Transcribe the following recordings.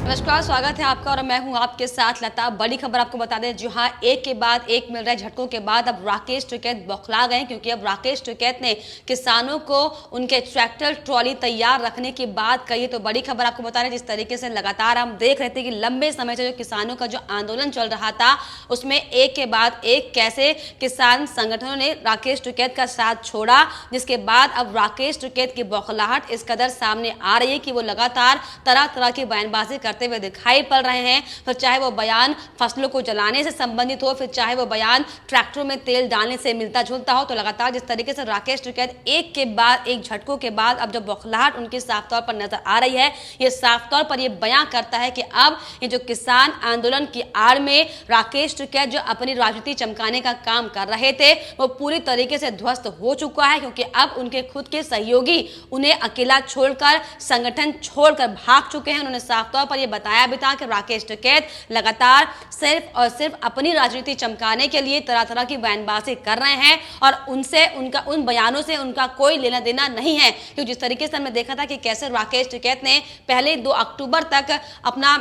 नमस्कार, स्वागत है आपका और मैं हूं आपके साथ लता। बड़ी खबर आपको बता दें, जो हाँ एक के बाद एक मिल रहे झटकों के बाद अब राकेश टिकैत बौखला गए, क्योंकि अब राकेश टिकैत ने किसानों को उनके ट्रैक्टर ट्रॉली तैयार रखने की बात कही। तो बड़ी खबर आपको बता रहे, जिस तरीके से लगातार हम देख रहे थे कि लंबे समय से जो किसानों का जो आंदोलन चल रहा था उसमें एक के बाद एक कैसे किसान संगठनों ने राकेश टिकैत का साथ छोड़ा, जिसके बाद अब राकेश टिकैत की बौखलाहट इस कदर सामने आ रही है कि वो लगातार तरह तरह की बयानबाजी करते हुए दिखाई पड़ रहे हैं। फिर चाहे वो बयान फसलों को जलाने से संबंधित हो, फिर चाहे वो बयान ट्रैक्टरों में तेल डालने से मिलता जुलता हो। तो लगातार जिस तरीके से राकेश टिकैत एक के बाद एक झटकों के बाद अब जब बौखलाहट उनकी साफ तौर पर नजर आ रही है, ये साफ तौर पर ये बयां करता है कि अब ये जो किसान आंदोलन की आड़ में राकेश टिकैत जो अपनी राजनीति चमकाने का काम कर रहे थे वो पूरी तरीके से ध्वस्त हो चुका है, क्योंकि अब उनके खुद के सहयोगी उन्हें अकेला छोड़कर संगठन छोड़कर भाग चुके हैं। उन्होंने साफ तौर पर यह बताया भी था कि राकेश टिकैत लगातार सिर्फ और सिर्फ अपनी राजनीति चमकाने के लिए तरह तरह की बयानबाजी कर रहे हैं और उनसे उन बयानों से उनका कोई लेना देना नहीं है। क्योंकि जिस तरीके से हमने देखा था कि कैसे राकेश टिकैत ने पहले 2 अक्टूबर तक अपना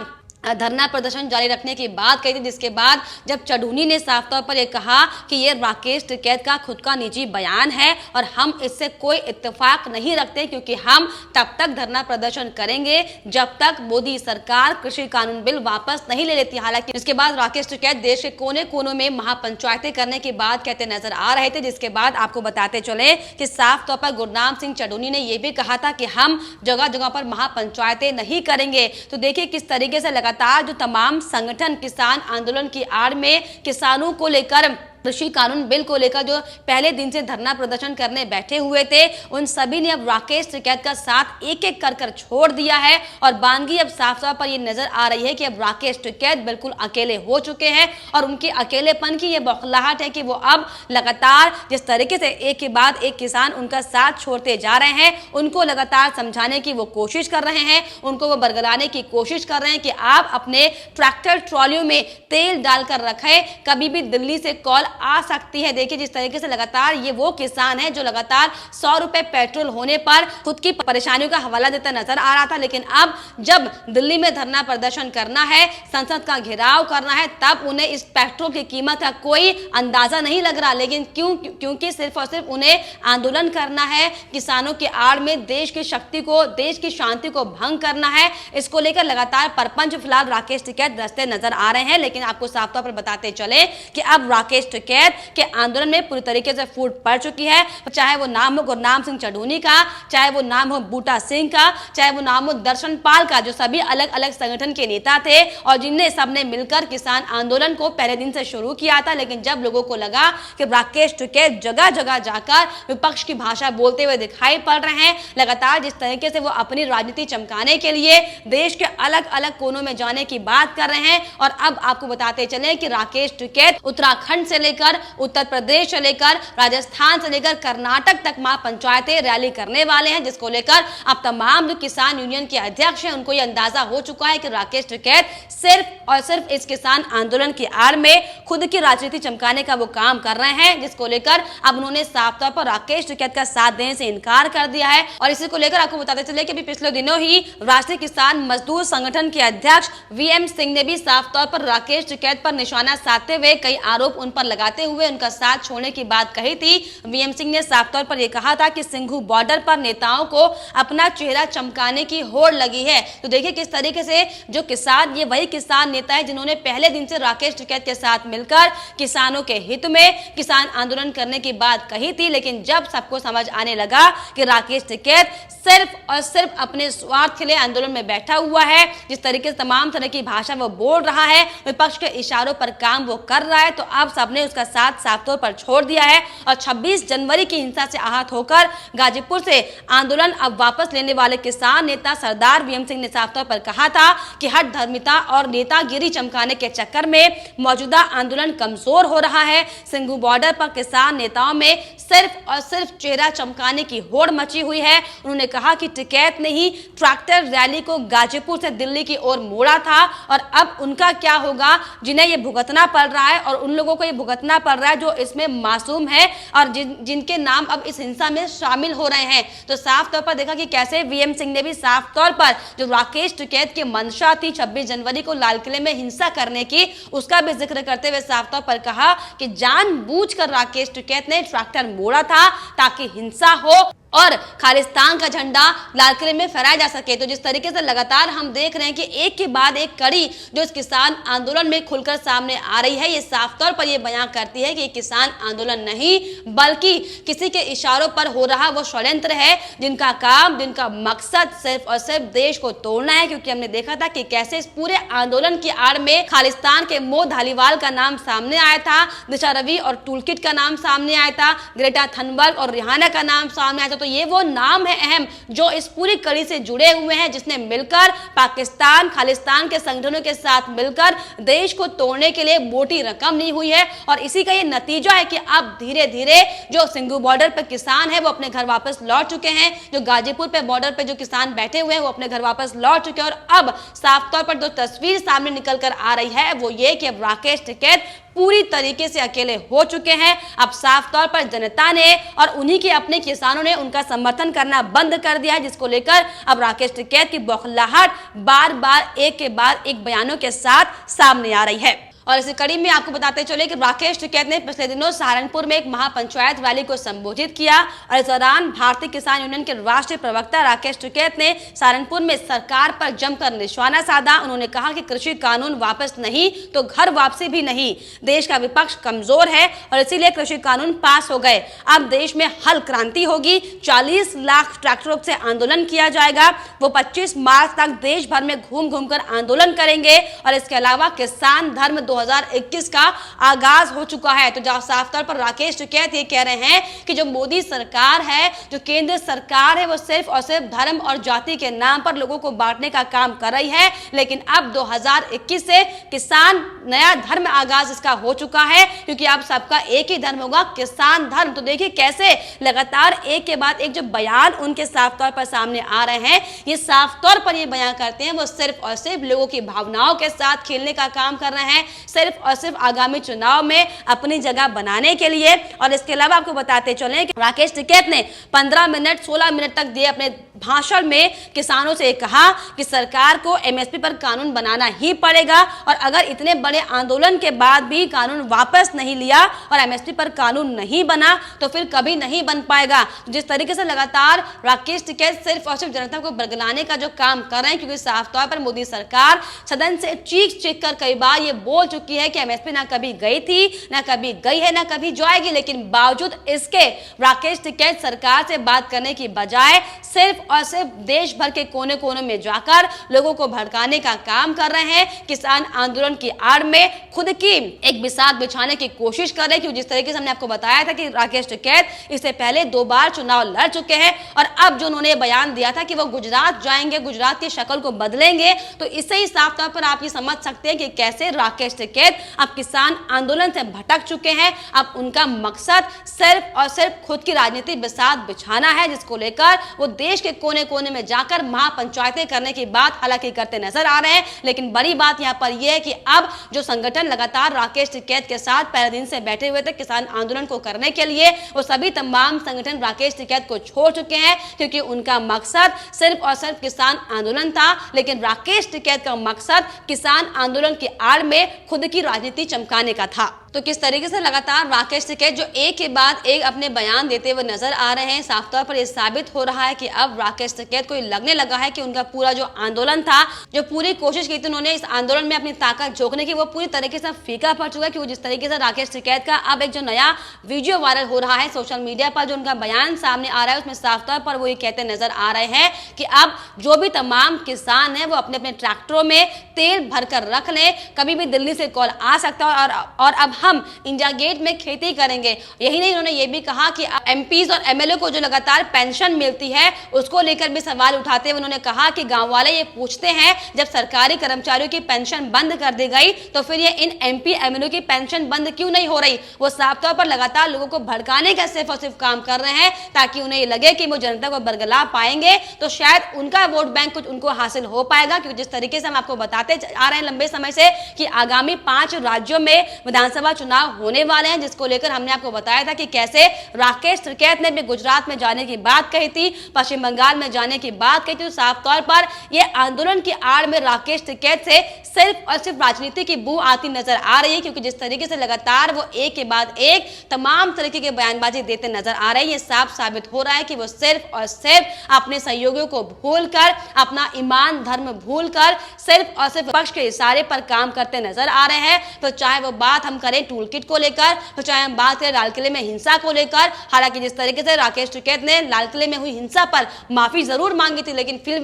धरना प्रदर्शन जारी रखने की बात कही थी, जिसके बाद जब चढ़ूनी ने साफ तौर पर यह कहा कि यह राकेश टिकैत का खुद का निजी बयान है और हम इससे कोई इत्तेफाक नहीं रखते, क्योंकि हम तब तक धरना प्रदर्शन करेंगे जब तक मोदी सरकार कृषि कानून बिल वापस नहीं ले लेती। हालांकि इसके बाद राकेश टिकैत देश के कोने कोनों में महापंचायतें करने की बात कहते नजर आ रहे थे, जिसके बाद आपको बताते चले कि साफ तौर पर गुरनाम सिंह चढ़ूनी ने यह भी कहा था कि हम जगह जगह पर महापंचायतें नहीं करेंगे। तो देखिए किस तरीके से लगातार जो तमाम संगठन किसान आंदोलन की आड़ में किसानों को लेकर कृषि कानून बिल को लेकर जो पहले दिन से धरना प्रदर्शन करने बैठे हुए थे, उन सभी ने अब राकेश टिकैत का साथ एक एक कर छोड़ दिया है। और बानगी अब साफ साफ पर यह नजर आ रही है कि अब राकेश टिकैत बिल्कुल अकेले हो चुके हैं और उनके अकेलेपन की यह बौखलाहट है कि वो अब लगातार जिस तरीके से एक के बाद एक किसान उनका साथ छोड़ते जा रहे हैं, उनको लगातार समझाने की वो कोशिश कर रहे हैं, उनको वो बरगलाने की कोशिश कर रहे हैं कि आप अपने ट्रैक्टर ट्रॉलियों में तेल डालकर रखें, कभी भी दिल्ली से कॉल आ सकती है। देखिए जिस तरीके से लगातार ये वो किसान है जो लगातार 100 रुपए पेट्रोल होने पर खुद की परेशानियों का हवाला देता नजर आ रहा था, लेकिन अब जब दिल्ली में धरना प्रदर्शन करना है, संसद का घेराव करना है, तब उन्हें इस पेट्रोल की कीमत का कोई अंदाजा नहीं लग रहा। लेकिन क्योंकि सिर्फ और सिर्फ उन्हें आंदोलन करना है, किसानों की आड़ में देश की शक्ति को, देश की शांति को भंग करना है, इसको लेकर लगातार परपंच फिलहाल राकेश टिकैत दस्ते नजर आ रहे हैं। लेकिन आपको साफ तौर पर बताते चले कि अब राकेश टिकैत के आंदोलन में पूरी तरीके से फूट पड़ चुकी है। चाहे वो नाम हो गुरनाम सिंह चढ़ूनी का, चाहे वो नाम हो बूटा सिंह का, चाहे वो नाम हो दर्शन पाल का, जो सभी अलग अलग संगठन के नेता थे और जिनने सबने मिलकर किसान आंदोलन को पहले दिन से शुरू किया था। लेकिन जब लोगों को लगा कि राकेश टिकैत जगह जगह जाकर विपक्ष की भाषा बोलते हुए दिखाई पड़ रहे हैं, लगातार जिस तरीके से वो अपनी राजनीति चमकाने के लिए देश के अलग अलग कोनों में जाने की बात कर रहे हैं। और अब आपको बताते चले कि राकेश टिकैत उत्तराखंड से लेकर उत्तर प्रदेश से लेकर राजस्थान से लेकर कर्नाटक तक महापंचायतें रैली करने वाले हैं, जिसको लेकर अब तमाम जो किसान यूनियन के अध्यक्ष हैं उनको यह अंदाजा हो चुका है कि राकेश टिकैत सिर्फ और सिर्फ इस किसान आंदोलन की आड़ में खुद की राजनीति चमकाने का वो काम कर रहे हैं, जिसको लेकर अब उन्होंने साफ तौर पर राकेश टिकैत का साथ देने से इनकार कर दिया है। और इसी को लेकर आपको बताते चले कि अभी पिछले दिनों ही राष्ट्रीय किसान मजदूर संगठन के अध्यक्ष वीएम सिंह ने भी साफ तौर पर राकेश टिकैत पर निशाना साधते हुए कई आरोप उन पर लगाते हुए उनका साथ छोड़ने की बात कही थी। वीएम सिंह ने साफ तौर पर यह कहा था कि सिंघू बॉर्डर पर नेताओं को अपना चेहरा चमकाने की होड़ लगी है। तो देखिए किस तरीके से जो किसान, ये वही किसान नेता है जिन्होंने पहले दिन से राकेश टिकैत के साथ मिलकर किसानों के हित में किसान आंदोलन करने की बात कही थी। लेकिन जब सबको समझ आने लगा कि राकेश टिकैत सिर्फ और सिर्फ अपने स्वार्थ के लिए आंदोलन में बैठा हुआ है, जिस तरीके से तमाम तरह की भाषा वो बोल रहा है, विपक्ष के इशारों पर काम वो कर रहा है, तो अब सबने उसका साथ साफ तौर पर छोड़ दिया है। और 26 जनवरी की हिंसा से आहत होकर गाजीपुर से आंदोलन अब वापस लेने वाले किसान नेता सरदार वीएम सिंह ने साफ तौर पर कहा था कि हट धर्मिता और नेतागिरी चमकाने के चक्कर में मौजूदा आंदोलन कमजोर हो रहा है। सिंघू बॉर्डर पर किसान नेताओं में सिर्फ और सिर्फ चेहरा चमकाने की होड़ मची हुई है। उन्होंने कहा कि टिकैत ने ही ट्रैक्टर रैली को गाजीपुर से दिल्ली की ओर मोड़ा था और अब उनका क्या होगा, जिन्हें यह भुगतना पड़ रहा है और उन लोगों को यह भुगतना भुगतना पड़ रहा है, जो इसमें मासूम है और जिनके नाम अब इस हिंसा में शामिल हो रहे हैं। तो साफ तौर पर देखा कि कैसे वीएम सिंह ने भी साफ तौर पर जो राकेश टिकैत की मंशा थी 26 जनवरी को लाल किले में हिंसा करने की, उसका भी जिक्र करते हुए साफ तौर पर कहा कि जानबूझकर राकेश टिकैत ने ट्रैक्टर मोड़ा था ताकि हिंसा हो और खालिस्तान का झंडा लाल किले में फहराया जा सके। तो जिस तरीके से लगातार हम देख रहे हैं कि एक के बाद एक कड़ी जो इस किसान आंदोलन में खुलकर सामने आ रही है, ये साफ तौर पर ये बयां करती है कि ये किसान आंदोलन नहीं बल्कि किसी के इशारों पर हो रहा वो षड्यंत्र है, जिनका काम, जिनका मकसद सिर्फ और सिर्फ देश को तोड़ना है। क्योंकि हमने देखा था कि कैसे इस पूरे आंदोलन की आड़ में खालिस्तान के मो धालीवाल का नाम सामने आया था, दिशा रवि और टूलकिट का नाम सामने आया था, ग्रेटा थनबर्ग और रिहाना का नाम सामने आया था। तो ये वो नाम है अहम जो इस पूरी कड़ी से जुड़े हुए हैं, जिसने मिलकर पाकिस्तान खालिस्तान के संगठनों के साथ मिलकर देश को तोड़ने के लिए मोटी रकम ली हुई है। और इसी का ये नतीजा है कि अब धीरे धीरे जो सिंघू बॉर्डर पर किसान है वो अपने घर वापस लौट चुके हैं, जो गाजीपुर पे बॉर्डर पे जो किसान बैठे हुए हैं वो अपने घर वापस लौट चुके हैं। और अब साफ तौर पर जो तस्वीर सामने निकल कर आ रही है वो ये कि अब राकेश टिकैत पूरी तरीके से अकेले हो चुके हैं। अब साफ तौर पर जनता ने और उन्हीं के अपने किसानों ने उनका समर्थन करना बंद कर दिया है, जिसको लेकर अब राकेश टिकैत की बौखलाहट बार बार एक के बाद एक बयानों के साथ सामने आ रही है। और इसी कड़ी में आपको बताते चले कि राकेश टिकैत ने पिछले दिनों सहारनपुर में एक महापंचायत रैली को संबोधित किया और इस दौरान भारतीय किसान यूनियन के राष्ट्रीय प्रवक्ता राकेश टिकैत ने सहारनपुर में सरकार पर जमकर निशाना साधा। उन्होंने कहा कि कृषि कानून वापस नहीं तो घर वापसी भी नहीं, देश का विपक्ष कमजोर है और इसीलिए कृषि कानून पास हो गए। अब देश में हल क्रांति होगी, 40 लाख ट्रैक्टरों से आंदोलन किया जाएगा, वो 25 मार्च तक देश भर में घूम घूम कर आंदोलन करेंगे। और इसके अलावा किसान धर्म 2021 का आगाज हो चुका है। तो जहां साफ तौर पर राकेश टिकैत ये कह रहे हैं कि जो मोदी सरकार है, जो केंद्र सरकार है, वो सिर्फ और सिर्फ धर्म और जाति के नाम पर लोगों को बांटने का काम कर रही है। लेकिन अब 2021 से किसान नया धर्म आगाज इसका हो चुका है, क्योंकि अब सबका एक ही धर्म होगा, किसान धर्म। तो देखिए कैसे लगातार एक के बाद एक जो बयान उनके साफ तौर पर सामने आ रहे हैं, ये साफ तौर पर ये बयान करते हैं वो सिर्फ और सिर्फ लोगों की भावनाओं के साथ खेलने का काम कर रहे हैं, सिर्फ और सिर्फ आगामी चुनाव में अपनी जगह बनाने के लिए। और इसके अलावा आपको बताते चलें कि राकेश टिकैत ने 15 मिनट 16 मिनट तक दिए अपने भाषण में किसानों से कहा कि सरकार को एमएसपी पर कानून बनाना ही पड़ेगा और अगर इतने बड़े आंदोलन के बाद भी कानून वापस नहीं लिया और एमएसपी पर कानून नहीं बना तो फिर कभी नहीं बन पाएगा। जिस तरीके से लगातार राकेश टिकैत सिर्फ और सिर्फ जनता को बरगलाने का जो काम कर रहे हैं, क्योंकि साफ तौर पर मोदी सरकार सदन से चीख चीख कर कई बार ये बोल चुकी है कि एमएसपी ना कभी गई थी, ना कभी गई है, ना कभी जाएगी। लेकिन बावजूद इसके राकेश टिकैत सरकार से बात करने की बजाय सिर्फ और सिर्फ देश भर के कोने कोने में जाकर लोगों को भड़काने का काम कर रहे हैं। किसान आंदोलन की आड़ में खुद की एक बिसात बिछाने की कोशिश कर रहे हैं। जिस तरीके से हमने आपको बताया था कि राकेश टिकैत इससे पहले 2 बार चुनाव लड़ चुके हैं और अब जो उन्होंने बयान दिया था कि वो गुजरात जाएंगे, गुजरात की शक्ल को बदलेंगे, तो इससे ही साफ तौर पर आप ये समझ सकते हैं कि कैसे राकेश टिकैत अब किसान आंदोलन से भटक चुके हैं। अब उनका मकसद सिर्फ और सिर्फ खुद की राजनीति बिसात बिछाना है, जिसको लेकर वो देश के कोने कोने में जाकर महापंचायतें करने की बात हालांकि करते नजर आ रहे हैं। लेकिन बड़ी बात यहां पर यह है कि अब जो संगठन लगातार राकेश टिकैत के साथ पहले दिन से बैठे हुए थे किसान आंदोलन को करने के लिए, वो सभी तमाम संगठन राकेश टिकैत को छोड़ चुके हैं, क्योंकि उनका मकसद सिर्फ और सिर्फ किसान आंदोलन था। लेकिन राकेश टिकैत का मकसद किसान आंदोलन की आड़ में खुद की राजनीति चमकाने का था। तो किस तरीके से लगातार राकेश टिकैत जो एक के बाद एक अपने बयान देते हुए नजर आ रहे हैं, साफ तौर पर यह साबित हो रहा है कि अब राकेश टिकैत को लगने लगा है कि उनका पूरा जो आंदोलन था, जो पूरी कोशिश की थी उन्होंने इस आंदोलन में अपनी ताकत झोंकने की, वो पूरी तरीके से फीका पड़ चुका है। कि जिस तरीके से राकेश टिकैत का अब एक जो नया वीडियो वायरल हो रहा है सोशल मीडिया पर, जो उनका बयान सामने आ रहा है, उसमें साफ तौर पर वो ये कहते नजर आ रहे हैं कि अब जो भी तमाम किसान है वो अपने अपने ट्रैक्टरों में तेल भरकर रख लें, कभी भी दिल्ली से कॉल आ सकता है और अब हम इंडिया गेट में खेती करेंगे। यही नहीं, उन्होंने ये भी कहा कि एमपीज और एमएलए को जो लगातार पेंशन मिलती है उसको लेकर भी सवाल उठाते हुए उन्होंने कहा कि गांव वाले ये पूछते हैं जब सरकारी कर्मचारियों की पेंशन बंद कर दी गई तो फिर ये इन एमपी एमएलए की पेंशन बंद क्यों नहीं हो रही। वो साफ तौर पर लगातार लोगों को भड़काने का सिर्फ और सिर्फ काम कर रहे हैं ताकि उन्हें लगे कि वो जनता को बरगला पाएंगे तो शायद उनका वोट बैंक कुछ उनको हासिल हो पाएगा। क्योंकि जिस तरीके से हम आपको बताते आ रहे हैं लंबे समय से कि आगामी 5 राज्यों में विधानसभा विधानसभा चुनाव होने वाले हैं, जिसको लेकर हमने आपको बताया था कि कैसे राकेश टिकैत ने भी गुजरात में जाने की बात कही थी, पश्चिम बंगाल में जाने की बात कही थी। तो साफ तौर पर यह आंदोलन की आड़ में राकेश टिकैत से सिर्फ और सिर्फ राजनीति की बू आती नजर आ रही है, क्योंकि जिस तरीके से लगातार वो एक के बाद एक तमाम तरीके के बयानबाजी देते नजर आ रहे हैं, ये साफ साबित हो रहा है कि वो सिर्फ और सिर्फ अपने सहयोगियों को भूलकर, अपना ईमान धर्म भूलकर सिर्फ और सिर्फ पक्ष के इशारे पर काम करते नजर आ रहे हैं। तो चाहे वो बात हम करें टूल किट को लेकर, तो चाहे हम बात करें लाल किले में हिंसा को लेकर। हालांकि जिस तरीके से राकेश टिकैत ने लाल किले में हुई हिंसा पर माफी जरूर मांगी थी, लेकिन फिर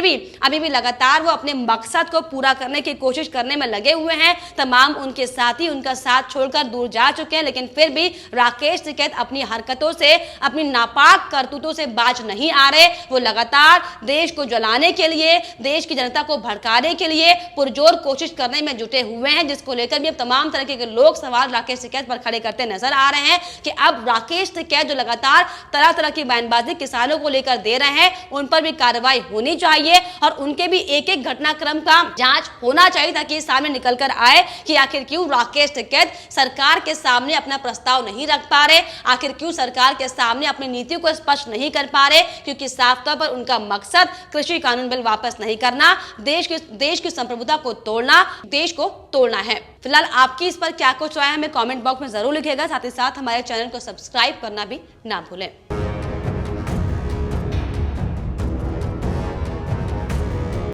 भी अभी भी लगातार वो अपने मकसद को पूरा करने की कोशिश करने में लगे हुए हैं। तमाम उनके साथी उनका साथ छोड़कर दूर जा चुके हैं, लेकिन फिर भी राकेश टिकैत अपनी हरकतों से, अपनी नापाक करतूतों से बाज नहीं आ रहे। वो लगातार देश को जलाने के लिए, देश की जनता को भड़काने के लिए पुरजोर कोशिश करने में जुटे हुए हैं, जिसको लेकर भी अब तमाम तरह के लोग सवाल राकेश टिकैत पर खड़े करते नजर आ रहे हैं कि अब राकेश टिकैत जो लगातार तरह तरह की बयानबाजी किसानों को लेकर दे रहे हैं, उन पर भी कार्रवाई होनी चाहिए और उनके भी एक एक घटनाक्रम का जांच होना चाहिए, ताकि सामने निकल कर आए कि आखिर क्यों राकेश टिकैत सरकार के सामने अपना प्रस्ताव नहीं रख पा रहे, आखिर क्यों सरकार के सामने अपनी नीतियों को स्पष्ट नहीं कर पा रहे, क्योंकि साफ तौर पर उनका मकसद कृषि कानून बिल वापस नहीं करना, देश की संप्रभुता को तोड़ना, देश को तोड़ना है। फिलहाल आपकी इस पर क्या कुछ राय है, हमें कमेंट बॉक्स में जरूर लिखिएगा। साथ ही साथ हमारे चैनल को सब्सक्राइब करना भी ना भूलें।